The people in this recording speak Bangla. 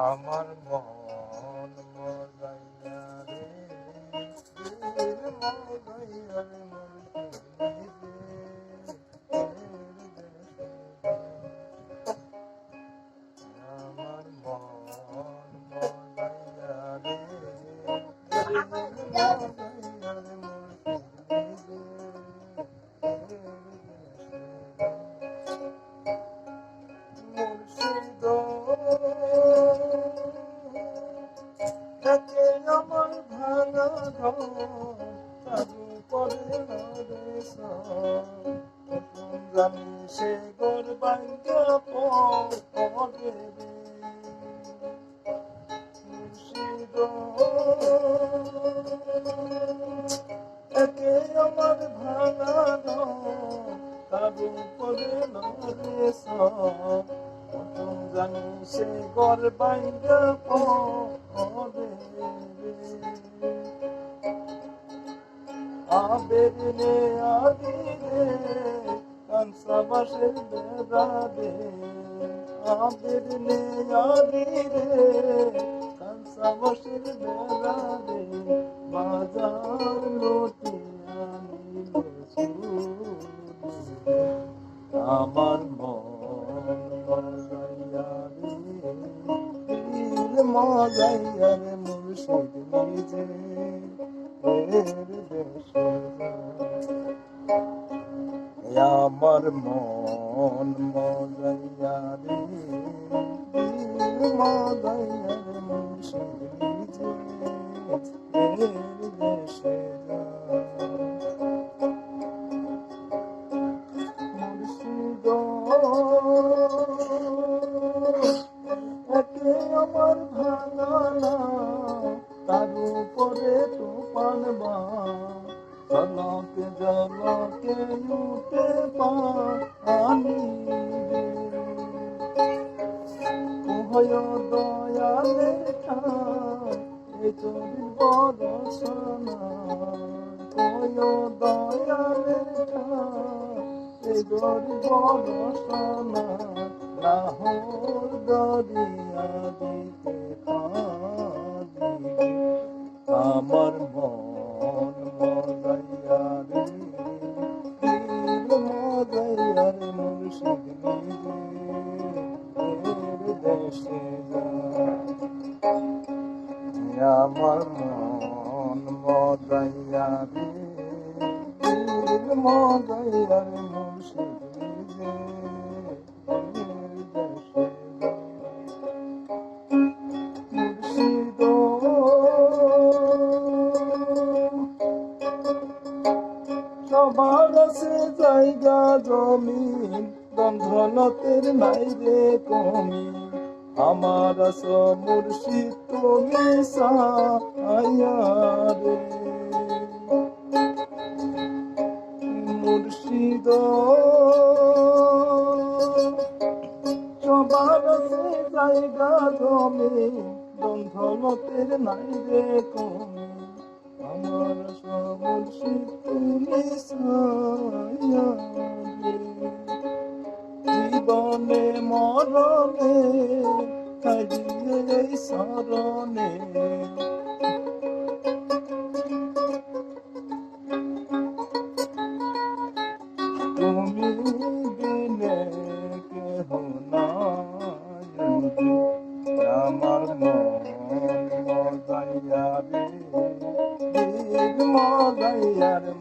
আমার মন মজাইয়া রে মজাইয়া রে আমার মন মজাইয়া রে মজাইয়া রে মুর্শিদ থাকে আমার ভাঙা ঘর তারু করে জানি সে গোর বাঙ্গা পড়ে রে মুর্শিদ থাকে আমার ভাঙা ঘর তারু করে জানি সে গোর বাঙ্গা পড়ে আবের নে আদিরে কানসা বাসের বেড়া দে আবের নে আদিরে কানসা বাসের বেড়া দে বাজার লুটি আনিল আমার মন মজাইয়া রে দিল মজাইয়া রে মুর্শিদ নিজে আমার মন মজাইয়া রে দিল মজাইয়া রে মুর্শিদ নিজে দেশে মুর্শিদ একে আমার ভাঙানা তার উপরে তুফান বা জলকে জলকে উঠে পানি কহয় দয়ালের ঠাই এ চরির বরসনা কহয় দয়ালের ঠাই এ চরির বরসনা লাহোর দরিয়া দিতে পারি আমার মন মজাইয়া রে দিল মজাইয়া রে মুর্শিদ নিজে দেশে আমার মন মজাইয়া রে দিল মজাইয়া রে মুর্শিদ নিজে সবার আছে জায়গা জমিন বন্ধনতের নাই রে কমি আমার আছো মুর্শিদ তুমি সায়া রে মুর্শিদ সবার আছে জায়গা জমিন বন্ধনতের নাই রে কমি আমার মুর্শিদ তুমি সায়া রে জীবনে মরণে হারিয়ে এই শরণে তুমি বিনে কেহ নাই আমার মন মজাইয়া রে দিল মজাইয়া রে